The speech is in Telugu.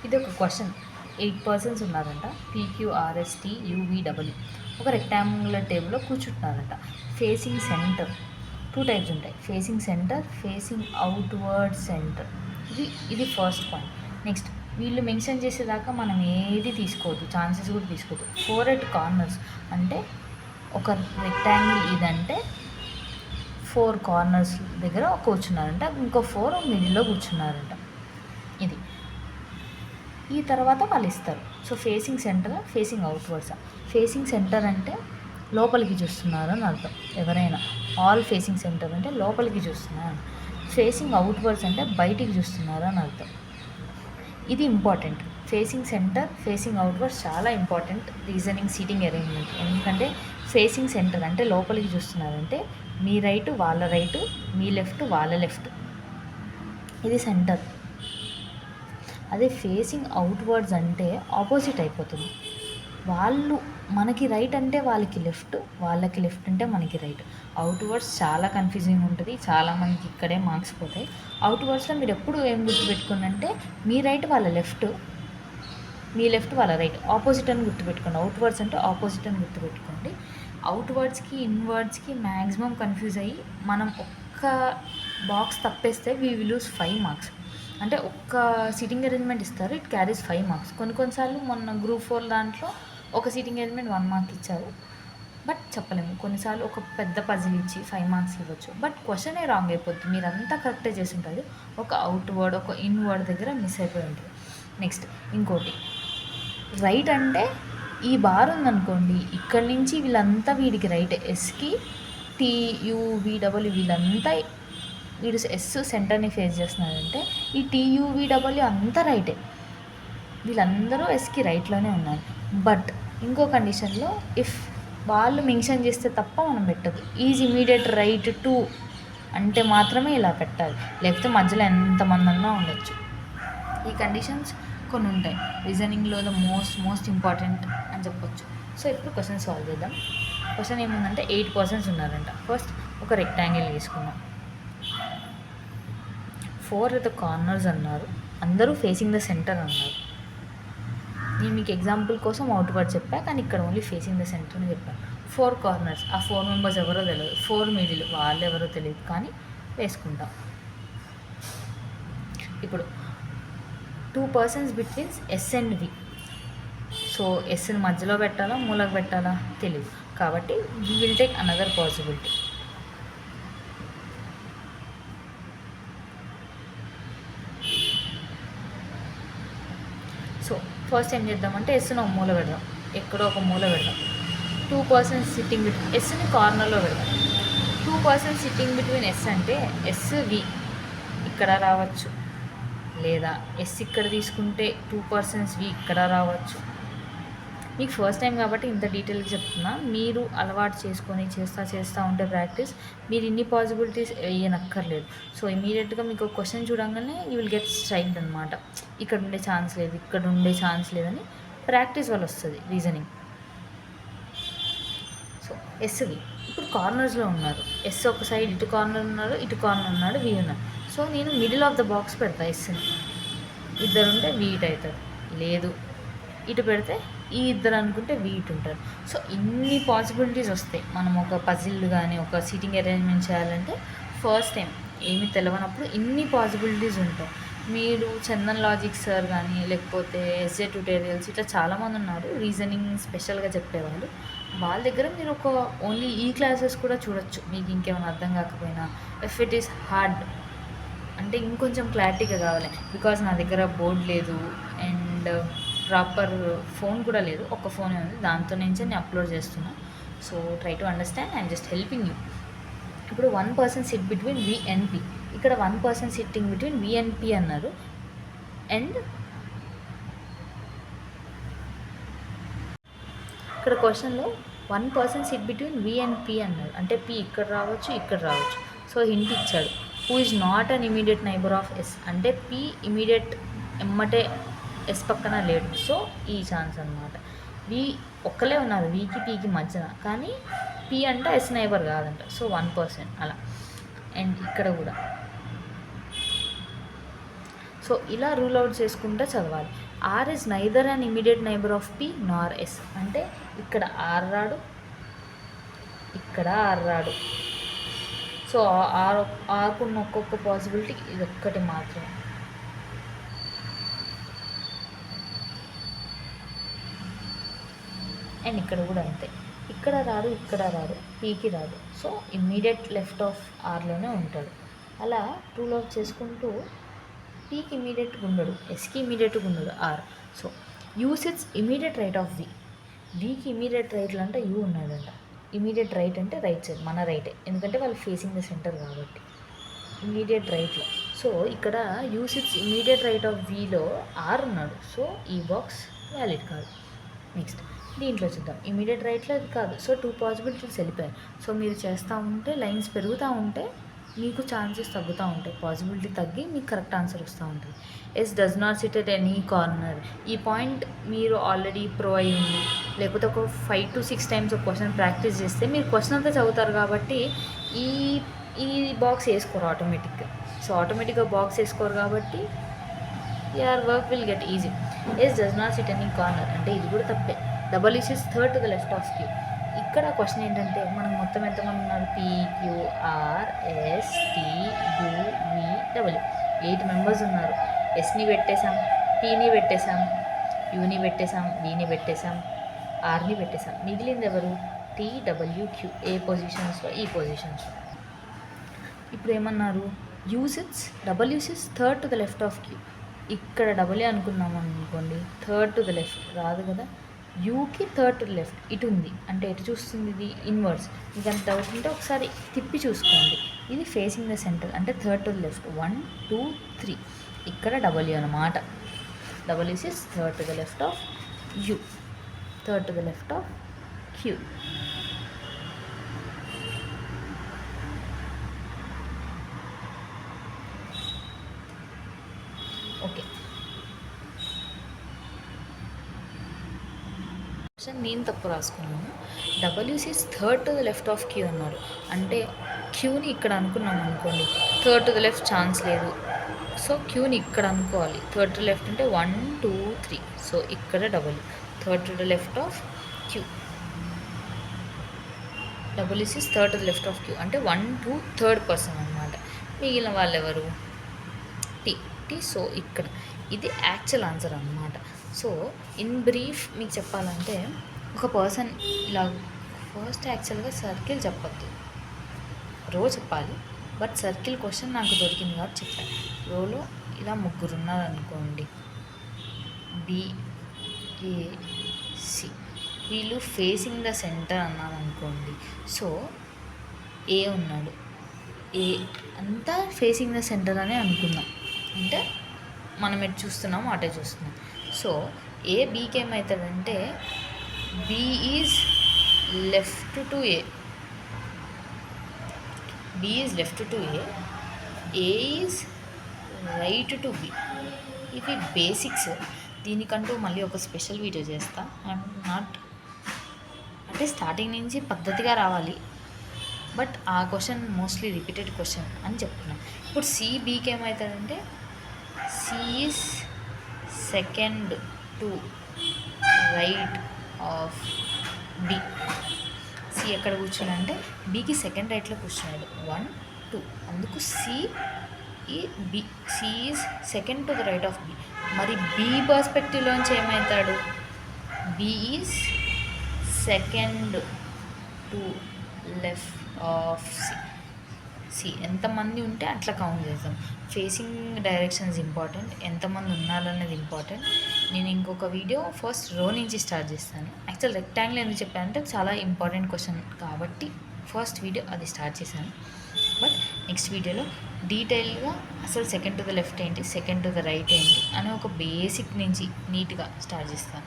ఇది ఒక క్వశ్చన్. 8 పర్సన్స్ ఉన్నారంట. పీక్యూఆర్ఎస్టీ యూవీడబ్ల్యూ ఒక రెక్టాంగులర్ టేబుల్లో కూర్చుంటున్నారంట. ఫేసింగ్ సెంటర్ 2 టైప్స్ ఉంటాయి. Facing centre, facing outward centre. ఇది ఫస్ట్ పాయింట్. నెక్స్ట్, వీళ్ళు మెన్షన్ చేసేదాకా మనం ఏది తీసుకోవద్దు, ఛాన్సెస్ కూడా తీసుకోవద్దు. 4 ఎట్ కార్నర్స్ అంటే ఒక రెక్టాంగిల్ ఇదంటే 4 కార్నర్స్ దగ్గర కూర్చున్నారంట, ఇంకో 4 మిడిల్లో కూర్చున్నారంట. ఇది ఈ తర్వాత వాళ్ళు ఇస్తారు. So facing centre, facing outwards. Facing centre అంటే లోపలికి చూస్తున్నారు అని అర్థం. ఎవరైనా ఆల్ ఫేసింగ్ సెంటర్ అంటే లోపలికి చూస్తున్నారు. ఫేసింగ్ అవుట్వర్డ్స్ అంటే బయటికి చూస్తున్నారు అని అర్థం. ఇది important. Facing centre, facing outwards చాలా ఇంపార్టెంట్ రీజనింగ్ సీటింగ్ అరేంజ్మెంట్. ఎందుకంటే ఫేసింగ్ సెంటర్ అంటే లోపలికి చూస్తున్నారంటే మీ రైట్ వాళ్ళ రైట్, మీ లెఫ్ట్ వాళ్ళ లెఫ్ట్, ఇది సెంటర్. అదే ఫేసింగ్ అవుట్వర్డ్స్ అంటే ఆపోజిట్ అయిపోతుంది. వాళ్ళు మనకి రైట్ అంటే వాళ్ళకి లెఫ్ట్, వాళ్ళకి లెఫ్ట్ అంటే మనకి రైట్. అవుట్వర్డ్స్ చాలా కన్ఫ్యూజింగ్ ఉంటుంది, చాలామందికి ఇక్కడే మార్క్స్ పోతాయి. అవుట్వర్డ్స్లో మీరు ఎప్పుడు ఏం గుర్తుపెట్టుకోండి అంటే మీ రైట్ వాళ్ళ లెఫ్ట్, మీ లెఫ్ట్ వాళ్ళ రైట్, ఆపోజిట్ అని గుర్తుపెట్టుకోండి. అవుట్వర్డ్స్ అంటే ఆపోజిట్ అని గుర్తుపెట్టుకోండి. అవుట్వర్డ్స్కి ఇన్వర్డ్స్కి మ్యాక్సిమం కన్ఫ్యూజ్ అయ్యి మనం ఒక్క బాక్స్ తప్పేస్తే వీ విల్ లూజ్ 5 మార్క్స్. అంటే ఒక్క సీటింగ్ అరేంజ్మెంట్ ఇస్తారు, ఇట్ క్యారీస్ 5 మార్క్స్. కొన్నిసార్లు మొన్న గ్రూప్ 4 దాంట్లో ఒక సీటింగ్ అరేంజ్మెంట్ 1 మార్క్ ఇచ్చారు, బట్ చెప్పలేము. కొన్నిసార్లు ఒక పెద్ద పజిల్ ఇచ్చి 5 మార్క్స్ ఇవ్వచ్చు, బట్ క్వశ్చనే రాంగ్ అయిపోతుంది. మీరు అంతా కరెక్టే చేసి ఉంటుంది, ఒక అవుట్వర్డ్ ఒక ఇన్వర్డ్ దగ్గర మిస్ అయిపోయి ఉంటుంది. నెక్స్ట్ ఇంకోటి, రైట్ అంటే ఈ బార్ ఉందనుకోండి, ఇక్కడి నుంచి వీళ్ళంతా వీడికి రైట్, ఎస్కి టీయూవీడబ్ల్యూ వీళ్ళంతా, వీడు ఎస్ సెంటర్ని ఫేస్ చేస్తున్నారంటే ఈ టీయూవీడబ్ల్యూ అంతా రైటే, వీళ్ళందరూ ఎస్కి రైట్లోనే ఉన్నారు. బట్ ఇంకో కండిషన్లో ఇఫ్ వాళ్ళు మెన్షన్ చేస్తే తప్ప మనం పెట్టదు. ఈజ్ ఇమీడియట్ రైట్ టు అంటే మాత్రమే ఇలా పెట్టాలి, లేకపోతే మధ్యలో ఎంతమంది అన్నా ఉండొచ్చు. ఈ కండిషన్స్ కొన్ని ఉంటాయి. రీజనింగ్లో ద మోస్ట్ ఇంపార్టెంట్ అని చెప్పొచ్చు. సో ఇప్పుడు క్వశ్చన్ సాల్వ్ చేద్దాం. క్వశ్చన్ ఏముందంటే 8 పర్సన్స్ ఉన్నారంట. ఫస్ట్ ఒక రెక్టాంగిల్ తీసుకున్నాం. 4 ఎట్ ద కార్నర్స్ అన్నారు, అందరూ ఫేసింగ్ ద సెంటర్ అన్నారు. నేను మీకు ఎగ్జాంపుల్ కోసం అవుట్వర్డ్ చెప్పా, కానీ ఇక్కడ ఓన్లీ ఫేసింగ్ ద సెంటర్ అని చెప్పాను. 4 కార్నర్స్, ఆ 4 మెంబర్స్ ఎవరో తెలియదు. 4 మిడిల్, వాళ్ళు ఎవరో తెలియదు, కానీ వేసుకుంటాం. ఇప్పుడు 2 persons betweens S and V. So ఎస్ని మధ్యలో పెట్టాలా మూలకు పెట్టాలా తెలియదు, కాబట్టి we will take another possibility. So first ఏం చేద్దామంటే ఎస్ని ఒక మూల పెడదాం, ఎక్కడో ఒక మూల పెడదాం. 2 పర్సన్స్ సిట్టింగ్ బిట్వీన్, ఎస్ని కార్నర్లో పెడదాం. 2 పర్సన్స్ సిట్టింగ్ బిట్వీన్ ఎస్ అంటే ఎస్ వి ఇక్కడ రావచ్చు, లేదా ఎస్ ఇక్కడ తీసుకుంటే 2 పర్సన్స్ వి ఇక్కడ రావచ్చు. మీకు ఫస్ట్ టైం కాబట్టి ఇంత డీటెయిల్గా చెప్తున్నా, మీరు అలవాటు చేసుకొని చేస్తూ ఉంటే ప్రాక్టీస్, మీరు ఇన్ని పాసిబిలిటీస్ వేయనక్కర్లేదు. సో ఇమీడియట్గా మీకు ఒక క్వశ్చన్ చూడంగానే యూ విల్ గెట్ స్ట్రైక్డ్ అనమాట. ఇక్కడ ఉండే ఛాన్స్ లేదు, ఇక్కడ ఉండే ఛాన్స్ లేదని ప్రాక్టీస్ వల్ల వస్తుంది రీజనింగ్. సో ఎస్వి ఇప్పుడు కార్నర్స్లో ఉన్నారు. ఎస్ ఒక సైడ్ ఇటు కార్నర్ ఉన్నారు, ఇటు కార్నర్ ఉన్నాడు, వి ఉన్నారు. సో నేను మిడిల్ ఆఫ్ ద బాక్స్ పెడతా ఎస్ని. ఇద్దరు ఉంటే వి ఇటు అవుతారు, లేదు ఇటు పెడితే ఈ ఇద్దరు అనుకుంటే వి ఇటు ఉంటారు. సో ఇన్ని పాసిబిలిటీస్ వస్తాయి. మనం ఒక పజిల్ కానీ ఒక సీటింగ్ అరేంజ్మెంట్ చేయాలంటే ఫస్ట్ టైం ఏమి తెలియనప్పుడు ఇన్ని పాసిబిలిటీస్ ఉంటాయి. మీరు చందన్ లాజిక్ సార్ కానీ లేకపోతే ఎస్జే ట్యూటోరియల్స్ ఇట్లా చాలామంది ఉన్నారు రీజనింగ్ స్పెషల్గా చెప్పేవాళ్ళు. వాళ్ళ దగ్గర మీరు ఒక ఓన్లీ ఈ క్లాసెస్ కూడా చూడొచ్చు, మీకు ఇంకేమైనా అర్థం కాకపోయినా. ఇఫ్ ఇట్ ఈస్ హార్డ్ అంటే ఇంకొంచెం క్లారిటీగా కావాలి, బికాజ్ నా దగ్గర బోర్డ్ లేదు అండ్ ప్రాపర్ ఫోన్ కూడా లేదు, ఒక ఫోనే ఉంది, దాంతో నుంచి నేను అప్లోడ్ చేస్తున్నా. So try to understand, I'm just helping you. ఇప్పుడు 1 person sit between V and P, ఇక్కడ 1 person sitting between V and P అన్నారు. అండ్ ఇక్కడ క్వశ్చన్లో 1 person sit between V and P అన్నారు, అంటే పి ఇక్కడ రావచ్చు ఇక్కడ రావచ్చు. సో హింట్ ఇచ్చాడు, who is not an immediate neighbour of S, అంటే పి ఇమీడియట్ ఎమ్మటే ఎస్ పక్కన లేడు. సో ఈ ఛాన్స్ అనమాట. వి ఒక్కలే ఉన్నారు వికి పీకి మధ్యన, కానీ పి అంటే ఎస్ నైబర్ కాదంట. సో 1% అలా. అండ్ ఇక్కడ కూడా సో సో ఇలా రూల్ అవుట్ చేసుకుంటూ చదవాలి. R is neither and immediate neighbour of P nor S. అంటే ఇక్కడ ఆర్ రాడు, ఇక్కడ ఆర్ రాడు. సో ఆర్కున్న ఒక్కొక్క పాసిబిలిటీ ఇది ఒక్కటి మాత్రమే. అండ్ ఇక్కడ కూడా అంతే, ఇక్కడ రాడు, ఇక్కడ రాడు, పీకి రాడు. సో ఇమ్మీడియట్ లెఫ్ట్ ఆఫ్ ఆర్లోనే ఉంటాడు. అలా రూల్ అవుట్ చేసుకుంటూ పీకి ఇమీడియట్గా ఉండడు, ఎస్కి ఇమీడియట్గా ఉండడు R. So U sits immediate right of V. వికి ఇమీడియట్ రైట్లో అంటే యూ ఉన్నాడంట. ఇమీడియట్ రైట్ అంటే రైట్ సైడ్, మన రైటే, ఎందుకంటే వాళ్ళు ఫేసింగ్ ద సెంటర్ కాబట్టి ఇమీడియట్ రైట్లో. సో ఇక్కడ U sits immediate right of వీలో ఆర్ ఉన్నాడు. సో ఈ బాక్స్ వ్యాలిడ్ కాదు. నెక్స్ట్ దీంట్లో చూద్దాం. ఇమీడియట్ రైట్లో అది కాదు. సో 2 పాసిబిలిటీస్ వెళ్ళిపోయాయి. సో మీరు చేస్తూ ఉంటే లైన్స్ పెరుగుతూ ఉంటే మీకు ఛాన్సెస్ తగ్గుతూ ఉంటాయి, పాసిబిలిటీ తగ్గి మీకు కరెక్ట్ ఆన్సర్ వస్తూ ఉంటుంది. S does not sit at any corner. ఈ పాయింట్ మీరు ఆల్రెడీ ప్రో అయ్యింది, లేకపోతే ఒక 5 to 6 టైమ్స్ ఒక క్వశ్చన్ ప్రాక్టీస్ చేస్తే మీరు క్వశ్చన్ అంతా చదువుతారు కాబట్టి ఈ ఈ బాక్స్ వేసుకోరు ఆటోమేటిక్గా. సో ఆటోమేటిక్గా బాక్స్ వేసుకోరు కాబట్టి your work will get easy. S does not sit any corner అంటే ఇది కూడా తప్పే. W is third to the left of Q. ఇక్కడ క్వశ్చన్ ఏంటంటే మనకు మొత్తం ఎంతమంది ఉన్నారు, PQRSTUVW 8 మెంబర్స్ ఉన్నారు. ఎస్ని పెట్టేశాం, పీని పెట్టేశాం, యూని పెట్టేశాం, వీని పెట్టేశాం, ఆర్ని పెట్టేశాం. మిగిలింది ఎవరు, TWQ. ఏ పొజిషన్స్లో, ఈ పొజిషన్స్లో. ఇప్పుడు ఏమన్నారు, డబల్ యూసిస్ third to the left of Q. ఇక్కడ డబుల్ అనుకున్నాం అనుకోండి, థర్డ్ టు ద లెఫ్ట్ రాదు కదా. యూకి థర్డ్ టు లెఫ్ట్ ఇటు ఉంది, అంటే ఎటు చూస్తుంది ఇది, ఇన్వర్స్. మీకు అంత డౌట్ ఉంటే ఒకసారి తిప్పి చూసుకోండి. ఇది ఫేసింగ్ ద సెంటర్ అంటే థర్డ్ టు లెఫ్ట్, 1 2 3. ఇక్కడ డబల్యూ అనమాట. W is third to the left of U, third to the left of Q. Okay, నేను తప్పు రాసుకున్నాను. W sits third to the left of Q అన్నారు. అంటే క్యూని ఇక్కడ అనుకున్నాం అనుకోండి, third to the left chance లేదు. సో క్యూని ఇక్కడ అనుకోవాలి. థర్డ్ టు లెఫ్ట్ అంటే 1 2 3. సో ఇక్కడ W, third to the left of Q. W sits third to the left of Q అంటే 1 2 థర్డ్ పర్సన్ అనమాట. మిగిలిన వాళ్ళు ఎవరు, టీ. సో ఇక్కడ ఇది యాక్చువల్ ఆన్సర్ అన్నమాట. సో ఇన్ బ్రీఫ్ మీకు చెప్పాలంటే, ఒక పర్సన్ ఇలా ఫస్ట్ యాక్చువల్గా సర్కిల్ చెప్పద్దు, రో చెప్పాలి. బట్ సర్కిల్ క్వశ్చన్ నాకు దొరికింది కాబట్టి చెప్పాను. రోలో ఇలా 3 ఉన్నారనుకోండి, BAC, వీళ్ళు ఫేసింగ్ ద సెంటర్ అన్నాను అనుకోండి. సో ఏ ఉన్నాడు, ఏ అంతా ఫేసింగ్ ద సెంటర్ అనే అనుకుందాం. అంటే మనం ఎటు చూస్తున్నామో అటే చూస్తున్నాం. సో ఏ బీకి ఏమవుతుందంటే, B is left to A, B is left to A is right to B. ఇవి బేసిక్స్. దీనికంటూ మళ్ళీ ఒక స్పెషల్ వీడియో చేస్తా. ఐఎమ్ నాట్ అంటే స్టార్టింగ్ నుంచి పద్ధతిగా రావాలి, బట్ ఆ క్వశ్చన్ మోస్ట్లీ రిపీటెడ్ క్వశ్చన్ అని చెప్తున్నాను. ఇప్పుడు సిబీకి ఏమవుతుందంటే, C is second to right of B. C ఎక్కడ కూర్చున్నాడంటే బీకి సెకండ్ రైట్లో కూర్చున్నాడు, 1 2. అందుకు C is second to the right of B. మరి బి పర్స్పెక్టివ్లోంచి ఏమవుతాడు, B is second to left of C. ఎంతమంది ఉంటే అట్లా కౌంట్ చేద్దాం. ఫేసింగ్ డైరెక్షన్స్ ఇంపార్టెంట్, ఎంతమంది ఉన్నారనేది ఇంపార్టెంట్. నేను ఇంకొక వీడియో ఫస్ట్ రో నుంచి స్టార్ట్ చేస్తాను. యాక్చువల్ రెక్టాంగిల్ ఎందుకు చెప్పానంటే చాలా ఇంపార్టెంట్ క్వశ్చన్ కాబట్టి ఫస్ట్ వీడియో అది స్టార్ట్ చేశాను. బట్ నెక్స్ట్ వీడియోలో డీటెయిల్గా అసలు సెకండ్ టు ద లెఫ్ట్ ఏంటి, సెకండ్ టు ద రైట్ ఏంటి అని ఒక బేసిక్ నుంచి నీట్గా స్టార్ట్ చేస్తాను.